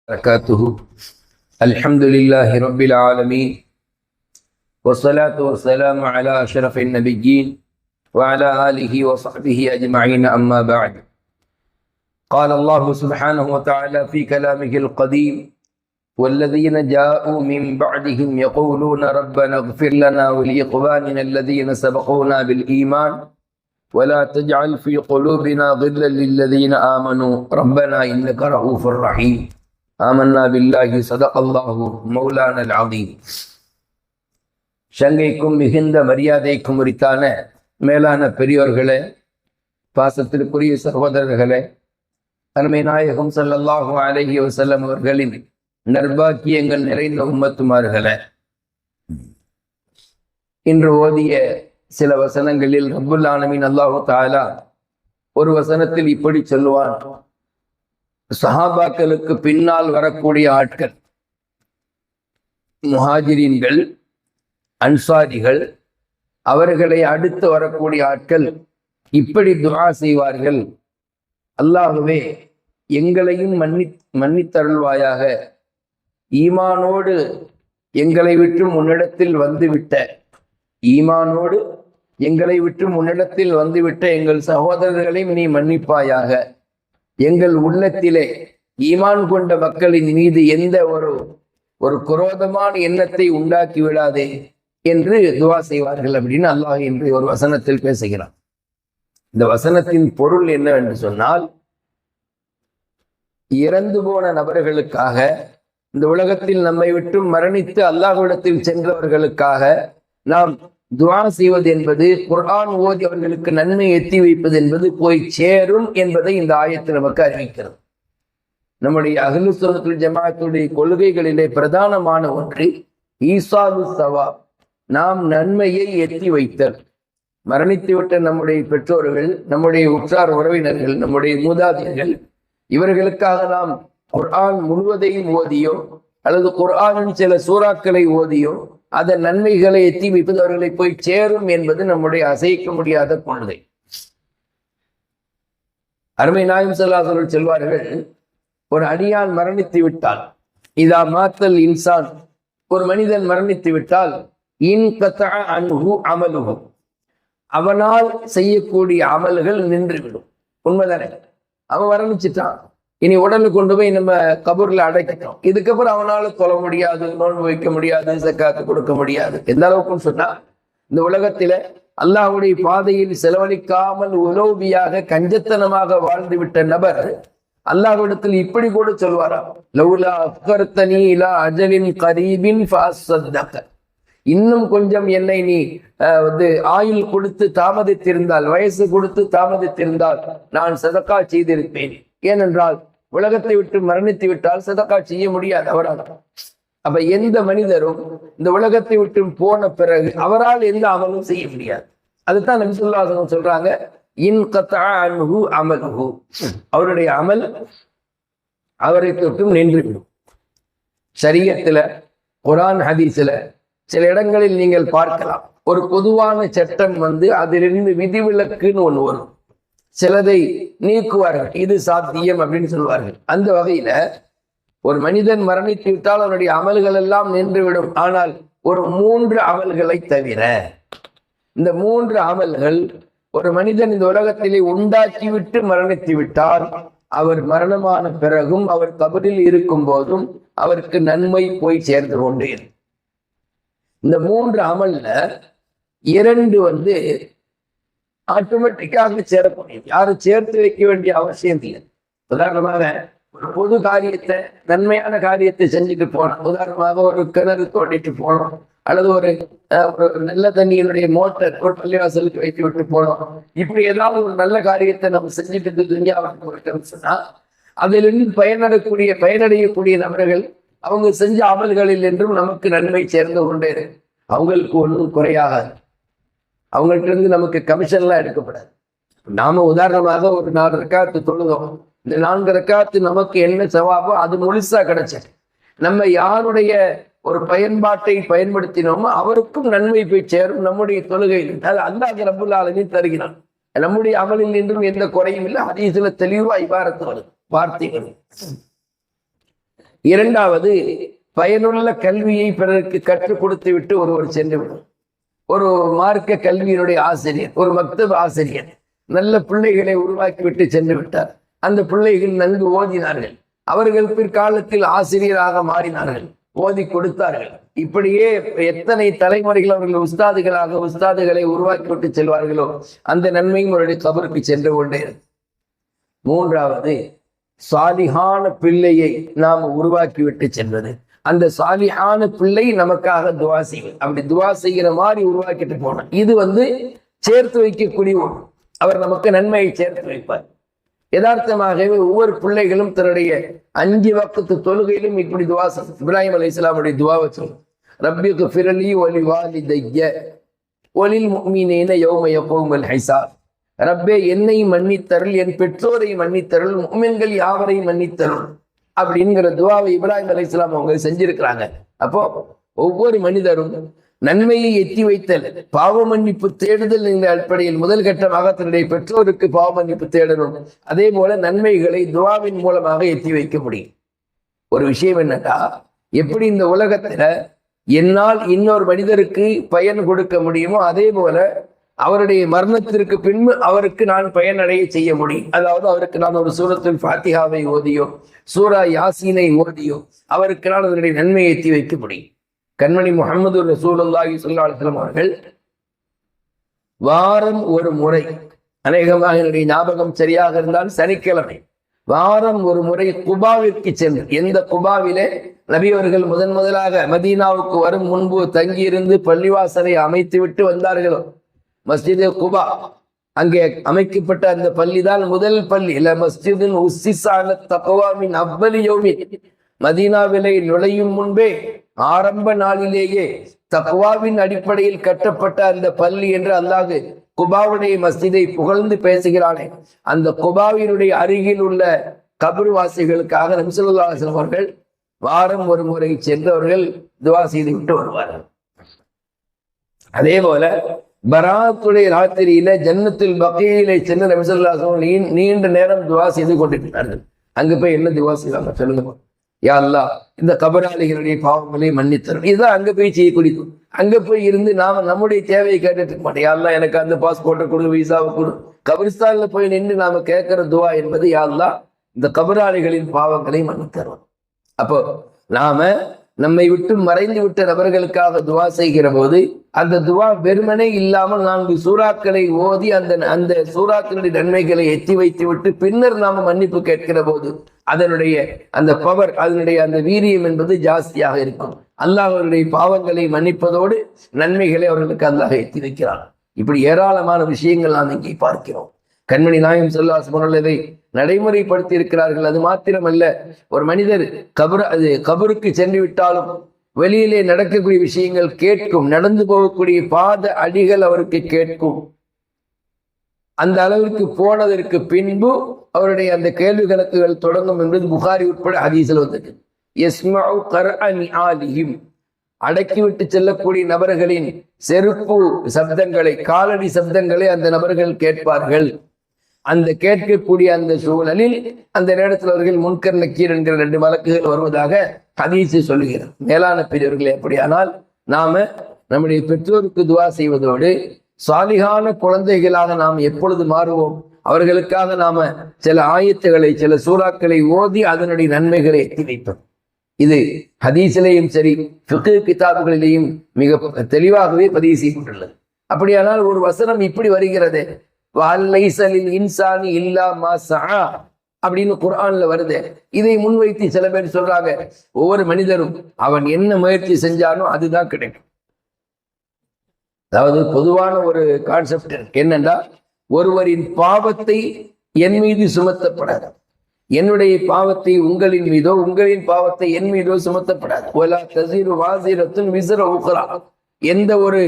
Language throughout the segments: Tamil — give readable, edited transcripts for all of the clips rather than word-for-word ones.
وبركاته. الحمد لله رب العالمين والصلاة والسلام على أشرف النبيين وعلى آله وصحبه أجمعين، أما بعد. قال الله سبحانه وتعالى في كلامه القديم: والذين جاءوا من بعدهم يقولون ربنا اغفر لنا ولإخواننا الذين سبقونا بالإيمان ولا تجعل في قلوبنا غلا للذين آمنوا ربنا إنك رؤوف رحيم. ஆமன்னா பில்லாஹி ஸதகல்லாஹு மௌலானல் அஸீம். சங்கைக்கும் மிகுந்த மரியாதைக்கும் உரித்தான மேலான பெரியோர்களே, பாசத்திற்குரிய சகோதரர்களே, அருமை நாயகம் ஸல்லல்லாஹு அலைஹி வஸல்லம் அவர்களின் நற்பாக்கியங்கள் நிறைந்த உம்மத்துமார்களே, இன்று ஓதிய சில வசனங்களில் ரப்புல் ஆலமீன் அல்லாஹு தஆலா ஒரு வசனத்தில் இப்படி சொல்லுவான்: சஹாபாக்களுக்கு பின்னால் வரக்கூடிய ஆட்கள், முஹாஜிரீன்கள், அன்சாரிகள், அவர்களை அடுத்து வரக்கூடிய ஆட்கள் இப்படி துஆ செய்வார்கள்: அல்லாஹ்வே, எங்களையும் மன்னித்தருள்வாயாக. ஈமானோடு எங்களை விட்டு உன்னிடத்தில் வந்துவிட்ட எங்கள் சகோதரர்களையும் நீ மன்னிப்பாயாக. எங்கள் உள்ளத்திலே ஈமான் கொண்ட மக்களின் மீது எந்த ஒரு குரோதமான எண்ணத்தை உண்டாக்கி விடாதே என்று துவா செய்வார்கள் அப்படின்னு அல்லாஹ் என்று ஒரு வசனத்தில் பேசுகிறான். இந்த வசனத்தின் பொருள் என்னவென்று சொன்னால், இறந்து போன நபர்களுக்காக, இந்த உலகத்தில் நம்மை விட்டு மரணித்து அல்லாஹ்விடத்தில் சென்றவர்களுக்காக நாம் துஆ செய்வது என்பது, குர்ஆன் ஓதி அவர்களுக்கு நன்மை எத்தி வைப்பது என்பது போய் சேரும் என்பதை இந்த ஆயத்து நமக்கு அறிவிக்கிறது. நம்முடைய அஹ்லு சுன்னத்துல் ஜமாஅத்துடைய கொள்கைகளிலே பிரதானமான ஒன்று ஈசாலு ஸவாப், நாம் நன்மையை எத்தி வைத்தல். மரணித்துவிட்ட நம்முடைய பெற்றோர்கள், நம்முடைய உற்றார் உறவினர்கள், நம்முடைய மூதாதையர்கள், இவர்களுக்காக நாம் குர்ஆன் முழுவதையும் ஓதியோ அல்லது குர்ஆனின் சில சூறாக்களை ஓதியோ அதன் நன்மைகளை எத்தி வைப்பது அவர்களை போய் சேரும் என்பது நம்முடைய அசைக்க முடியாத கொள்கை. அருமை நாயகம் ஸல்லல்லாஹு அலைஹி வஸல்லம் சொல்வார்கள், ஒரு அடியான் மரணித்து விட்டால், இதா மாத்தல் இன்சான், ஒரு மனிதன் மரணித்து விட்டால், இன்கதஅ அன்ஹு அமலுஹு, அவனால் செய்யக்கூடிய அமல்கள் நின்றுவிடும். உண்மைதானே? அவன் மரணிச்சுட்டான், இனி உடனே கொண்டு போய் நம்ம கபூர்ல அடைக்கணும். இதுக்கப்புறம் அவனால தொழ முடியாது, நோன்பு வைக்க முடியாது, ஜக்காத்து கொடுக்க முடியாது. எந்த அளவுக்குன்னு சொன்னா, இந்த உலகத்தில அல்லாஹ்வுடைய பாதையில் செலவழிக்காமல் உலோபியாக கஞ்சத்தனமாக வாழ்ந்து விட்ட நபர் அல்லாஹ்விடத்தில் இப்படி கூட சொல்வாரா: லவ்லா அஃகர்தனி இலா அஜலின் கரீபின் ஃபஅஸ்ஸதக, இன்னும் கொஞ்சம் என்னை நீ ஆயுள் கொடுத்து தாமதித்திருந்தால், வயசு கொடுத்து தாமதித்திருந்தால் நான் சதக்கா செய்திருப்பேன். ஏனென்றால் உலகத்தை விட்டு மரணித்து விட்டால் சதக்கா செய்ய முடியாது அவரால். அப்ப எந்த மனிதரும் இந்த உலகத்தை விட்டு போன பிறகு அவரால் எந்த அமலும் செய்ய முடியாது. அதுதான் நபி ஸல்லல்லாஹு அலைஹி வஸல்லம் சொல்றாங்க, இன்கதஅ அன்ஹு அமலுஹு, அவருடைய அமல் அவரை தொட்டும் நின்றுவிடும். ஷரியத்துல, குர்ஆன் ஹதீஸ்ல சில இடங்களில் நீங்கள் பார்க்கலாம், ஒரு பொதுவான சட்டம் அதிலிருந்து விதிவிலக்குன்னு ஒண்ணு வரும். சிலதை நீக்குவார்கள், இது சாத்தியம் அப்படின்னு சொல்வார்கள். அந்த வகையில ஒரு மனிதன் மரணித்து விட்டால் அவனுடைய அமல்கள் எல்லாம் நின்றுவிடும். ஆனால் ஒரு 3 அமல்களை தவிர, இந்த 3 அமல்கள் ஒரு மனிதன் இந்த உலகத்திலே உண்டாக்கிவிட்டு மரணித்து விட்டால், அவர் மரணமான பிறகும், அவர் கபரில் இருக்கும் போதும் அவருக்கு நன்மை போய் சேர்ந்து கொண்டே. இந்த 3 அமல்ல 2 ஆட்டோமேட்டிக்காக சேரக்கூடியது, யாரும் சேர்த்து வைக்க வேண்டிய அவசியம் இல்லை. உதாரணமாக ஒரு பொது காரியத்தை, நன்மையான காரியத்தை செஞ்சுட்டு போனோம். உதாரணமாக ஒரு கிணறு தோண்டிட்டு போனோம், அல்லது ஒரு நல்ல தண்ணியினுடைய மோட்டர் ஒரு பள்ளிவாசலுக்கு வைத்து விட்டு போனோம். இப்படி ஏதாவது ஒரு நல்ல காரியத்தை நம்ம செஞ்சுட்டு சொன்னா, அதிலிருந்து பயனடையக்கூடிய நபர்கள் அவங்க செஞ்ச அமல்களில் என்றும் நமக்கு நன்மை சேர்ந்து கொண்டே, அவங்களுக்கு ஒன்றும் குறையாகாது. அவங்கள்ட்ட இருந்து நமக்கு கமிஷன்லாம் எடுக்கப்படாது. நாம உதாரணமாக ஒரு 4 ரக்காத்து தொழுதோம், இந்த 4 ரக்காத்து நமக்கு என்ன சவாபோ அது முழுசா கிடைச்சது. நம்ம யாருடைய ஒரு பயன்பாட்டை பயன்படுத்தினோமோ அவருக்கும் நன்மை போய் சேரும் நம்முடைய தொழுகையில். அது அல்லாஹ் ரப்புல் ஆலமீன் தருகிறான். நம்முடைய அமலில் என்றும் எந்த குறையும் இல்லை. ஹதீஸ்ல தெளிவா இபாரத்து வருது, வார்த்தை வருது. இரண்டாவது, பயனுள்ள கல்வியை பிறருக்கு கற்றுக் கொடுத்து விட்டு ஒருவர் சென்று விடும். ஒரு மார்க்க கல்வியினுடைய ஆசிரியர், ஒரு மக்தப் ஆசிரியர் நல்ல பிள்ளைகளை உருவாக்கிவிட்டு சென்று விட்டார். அந்த பிள்ளைகள் நன்கு ஓதினார்கள், அவர்கள் பிற்காலத்தில் ஆசிரியராக மாறினார்கள், ஓதி கொடுத்தார்கள். இப்படியே எத்தனை தலைமுறைகள் அவர்கள் உஸ்தாதுகளை உருவாக்கிவிட்டு செல்வார்களோ அந்த நன்மையும் அவருடைய கபருக்கு சென்று கொண்டே. மூன்றாவது, சாலிஹான பிள்ளையை நாம் உருவாக்கிவிட்டு செல்வது. அந்த சாலிஹான பிள்ளை நமக்காக துவா செய்வது. அப்படி துவா செய்கிற மாதிரி உருவாக்கிட்டு போனோம். இது சேர்த்து வைக்கக்கூடிய ஒன்று. அவர் நமக்கு நன்மையை சேர்த்து வைப்பார். யதார்த்தமாகவே ஒவ்வொரு பிள்ளைகளும் தன்னுடைய 5 வக்து தொழுகையிலும் இப்படி துவா செய்யும். இப்ராஹிம் அலைஹிஸ்ஸலாமுடைய துவாவை சொல்லும், ரப்பி ஃபிர்லி வலி வாலிதைய வலில் முஃமினீன யௌம யகூமுல் ஹிசாப். ரப்பே, என்னை மன்னித்தருள், என் பெற்றோரை மன்னித்தருள், முஃமின்கள் யாவரையும் மன்னித்தருள் அப்படிங்கிற துவாவை இப்ராஹிம் அலைஹிஸ்ஸலாம் அவங்க செஞ்சிருக்கிறாங்க. அப்போ ஒவ்வொரு மனிதரும் நன்மையை எத்தி வைத்தல், பாவ மன்னிப்பு தேடுதல் என்ற அடிப்படையில் முதல் கட்டமாக தன்னுடைய பெற்றோருக்கு பாவ மன்னிப்பு தேடணும். அதே போல நன்மைகளை துவாவின் மூலமாக எத்தி வைக்க முடியும். ஒரு விஷயம் என்னன்னா, எப்படி இந்த உலகத்துல என்னால் இன்னொரு மனிதருக்கு பயன் கொடுக்க முடியுமோ அதே போல அவருடைய மரணத்திற்கு பின்பு அவருக்கு நான் பயனடைய செய்ய முடியும். அதாவது அவருக்கு நான் ஒரு சூரத்துல் ஃபாத்திஹாவை ஓதியோ சூரா யாசீனை ஓதியோ அவருக்கு நான் அதனுடைய நன்மையை எத்தி வைக்க முடியும். கண்மணி முஹம்மது ரசூலுல்லாஹி ஸல்லல்லாஹு அலைஹி வஸல்லம் அவர்கள் வாரம் ஒரு முறை, அநேகமாக என்னுடைய ஞாபகம் சரியாக இருந்தால் சனிக்கிழமை, வாரம் ஒரு முறை குபாவிற்கு சென்று, எந்த குபாவிலே நபி அவர்கள் முதலாக மதீனாவுக்கு வரும் முன்பு தங்கியிருந்து பள்ளிவாசலை அமைத்து விட்டு வந்தார்களோ, மஸ்ஜித் குபா, அங்கே அமைக்கப்பட்ட அந்த பள்ளி தான் முதல் பள்ளி. இல்ல மஸ்ஜிதின் உஸ்ஸிஸான தக்வா மின் அவ்வலி யௌமின், மதீனாவிலே நுழையும் முன்பே ஆரம்ப நாளிலேயே தக்வாவின் அடிப்படையில் கட்டப்பட்ட அந்த பள்ளி என்று அல்லாஹ் குபாவுடைய மஸ்ஜிதை புகழ்ந்து பேசுகிறானே, அந்த குபாவினுடைய அருகில் உள்ள கபர்வாசிகளுக்காக நபி ஸல்லல்லாஹு அலைஹி வஸல்லம் அவர்கள் வாரம் ஒரு முறை சென்றவர்கள் துவா செய்து விட்டு வருவார்கள். அதே போல பராத்துடைய ராத்திரியில ஜன்னத்துல் பக்கீயிலே சென்று நபி ஸல்லல்லாஹு அலைஹி வஸல்லம் நீண்ட நேரம் துவா செய்து கொண்டிருக்கிறார்கள். அங்க போய் என்ன துவா செய்வாங்க சொல்லுங்க? யா அல்லாஹ், இந்த கபராளிகளுடைய பாவங்களை மன்னித்தரும். இதுதான் அங்க போய் செய்யக்கூடியது. அங்க போய் இருந்து நாம நம்முடைய தேவையை கேட்டுட்டு இருக்க மாட்டோம். யா அல்லாஹ், எனக்கு அந்த பாஸ்போர்ட்டை கொடு, விசாவை கொடு. கபிரிஸ்தான்ல போய் நின்று நாம கேட்கிற துவா என்பது யா அல்லாஹ், இந்த கபராளிகளின் பாவங்களை மன்னித்தரும். அப்போ நாம நம்மை விட்டு மறைந்து விட்ட நபர்களுக்காக துவா செய்கிற போது அந்த துவா வெறுமனே இல்லாமல் 4 சூறாக்களை ஓதி அந்த சூறாக்களுடைய நன்மைகளை எத்தி வைத்து விட்டு பின்னர் நாம மன்னிப்பு கேட்கிற போது அதனுடைய அந்த பவர், அதனுடைய அந்த வீரியம் என்பது ஜாஸ்தியாக இருக்கும். அல்லாஹ் அவருடைய பாவங்களை மன்னிப்பதோடு நன்மைகளை அவர்களுக்கு அல்லாஹ் எத்தி வைக்கிறான். இப்படி ஏராளமான விஷயங்கள் நாம் இங்கே பார்க்கிறோம். கண்மணி நாயகம் ஸல்லல்லாஹு அலைஹி வஸல்லம் இதை நடைமுறைப்படுத்தி இருக்கிறார்கள். அது மாத்திரமல்ல, ஒரு மனிதர் கபருக்கு சென்று விட்டாலும் வெளியிலே நடக்கக்கூடிய விஷயங்கள் கேட்கும், நடந்து போகக்கூடிய பாத அடிகள் அவருக்கு கேட்கும். அந்த அளவிற்கு போனதற்கு பின்பு அவருடைய அந்த கேள்வி கணக்குகள் தொடங்கும் என்பது புகாரி உட்பட ஹதீஸில் வந்தது. யஸ்மஉ கர்அ நிஆலிஹிம், அடக்கிவிட்டு செல்லக்கூடிய நபர்களின் செருப்பு சப்தங்களை, காலடி சப்தங்களை அந்த நபர்கள் கேட்பார்கள். அந்த கேட்கக்கூடிய அந்த சூழலில் அந்த நேரத்தில் அவர்கள் முன்கர் நக்கீர் என்கிற 2 மலக்குகள் வருவதாக ஹதீஸ் சொல்லுகிறார். மேலான பெரியவர்களே, அப்படியானால் நாம நம்முடைய பெற்றோருக்கு துவா செய்வதோடு சாலிகான குழந்தைகளாக நாம் எப்பொழுது மாறுவோம்? அவர்களுக்காக நாம சில ஆயத்துகளை, சில சூறாக்களை ஓதி அதனுடைய நன்மைகளை எத்தி வைப்போம். இது ஹதீஸிலேயும் சரி ஃபிக்ஹ் கிதாபுகளிலேயும் மிக தெளிவாகவே பதிவு செய்யப்பட்டுள்ளது. அப்படியானால் ஒரு வசனம் இப்படி வருகிறது, இன்சானி இல்லா மா சஆ அப்படின்னு குர்ஆன்ல வருது. இதை முன்வைத்து சில பேர் சொல்றாங்க, ஒவ்வொரு மனிதரும் அவன் என்ன முயற்சி செஞ்சானோ அதுதான் கிடைக்கும். அதாவது பொதுவான ஒரு கான்செப்ட் என்னன்னா, ஒருவரின் பாவத்தை என் மீது சுமத்தப்படாது, என்னுடைய பாவத்தை உங்களின் மீதோ உங்களின் பாவத்தை என் மீதோ சுமத்தப்படாது. வலா தஸீரு வாஸிரத்துன் விஸ்ர உக்ரா, எந்த ஒரு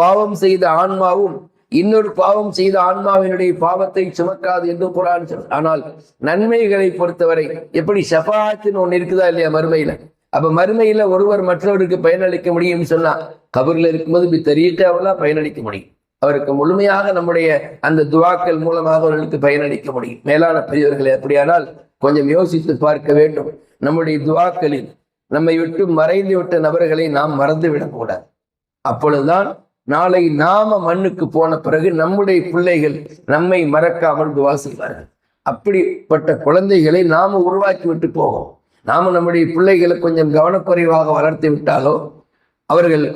பாவம் செய்த ஆன்மாவும் இன்னொரு பாவம் செய்த ஆன்மாவினுடைய பாவத்தை சுமக்காது என்று குர்ஆன் சொல்லுது. ஆனால் நன்மைகளை பொறுத்தவரை எப்படி ஷஃபாஅத்துன்னு ஒண்ணு இருக்குதா இல்லையா மறுமையில? அப்ப மறுமையில ஒருவர் மற்றவருக்கு பயனளிக்க முடியும்னு சொன்னா, கபர்ல இருக்கும்போது தெரியட்டாவெல்லாம் பயனளிக்க முடியும். அவருக்கு முழுமையாக நம்முடைய அந்த துவாக்கள் மூலமாக அவர்களுக்கு பயனளிக்க முடியும். மேலான பெரியவர்களே, அப்படியானால் கொஞ்சம் யோசித்து பார்க்க வேண்டும். நம்முடைய துஆக்களில் நம்மை விட்டு மறைந்து விட்ட நபர்களை நாம் மறந்து விடக்கூடாது. அப்பொழுதுதான் நாளை நாம மண்ணுக்கு போன பிறகு நம்முடைய பிள்ளைகள் நம்மை மறக்காமல் துஆ செய்வார்கள். அப்படிப்பட்ட குழந்தைகளை நாம உருவாக்கி விட்டு போவோம். நாம நம்முடைய பிள்ளைகளை கொஞ்சம் கவனக்குறைவாக வளர்த்து விட்டாலோ, அவர்கள்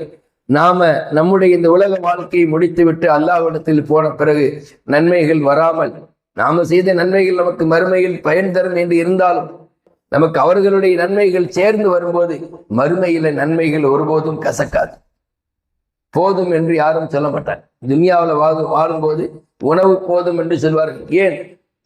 நாம நம்முடைய இந்த உலக வாழ்க்கையை முடித்து விட்டு அல்லாஹ்விடத்தில் போன பிறகு நன்மைகள் வராமல், நாம செய்த நன்மைகள் நமக்கு மறுமையில் பயன் தரும் என்று இருந்தாலும் நமக்கு அவர்களுடைய நன்மைகள் சேர்ந்து வரும்போது மறுமையில நன்மைகள் ஒருபோதும் கசக்காது. போதும் என்று யாரும் சொல்ல மாட்டார். துன்யாவில் வாழும்போது உணவு போதும் என்று சொல்வார்கள். ஏன்?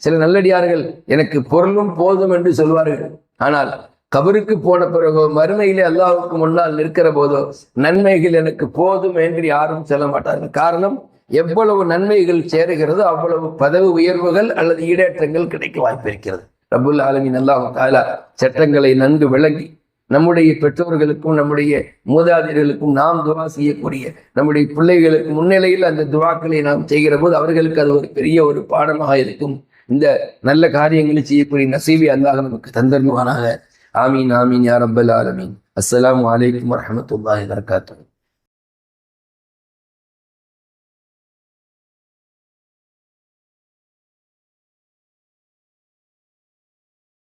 சில நல்லடியார்கள் எனக்கு பொருளும் போதும் என்று சொல்வார்கள். ஆனால் கபருக்கு போன பிறகோ, மறுமையிலே அல்லாஹ்வுக்கு முன்னால் நிற்கிற போதோ நன்மைகள் எனக்கு போதும் என்று யாரும் சொல்ல மாட்டார்கள். காரணம், எவ்வளவு நன்மைகள் சேருகிறதோ அவ்வளவு பதவி உயர்வுகள் அல்லது ஈடேற்றங்கள் கிடைக்க வாய்ப்பிருக்கிறது. ரப்புல் ஆலமீன் அல்லாஹ் தஆலா சட்டங்களை நன்கு விளங்கி நம்முடைய பெற்றோர்களுக்கும் நம்முடைய மூதாதையர்களுக்கும் நாம் துஆ செய்யக்கூடிய நம்முடைய பிள்ளைகளுக்கு முன்னிலையில் அந்த துஆக்களை நாம் செய்கிற போது அவர்களுக்கு அது ஒரு பெரிய ஒரு பாடமாக இருக்கும். இந்த நல்ல காரியங்களை செய்யக்கூடிய நசீபை அல்லாஹ் நமக்கு தந்தருவானாக. ஆமீன் ஆமீன் யா ரப்பல் ஆலமீன். அஸ்ஸலாமு அலைக்கும் வரஹ்மத்துல்லாஹி வபரகாத்துஹு.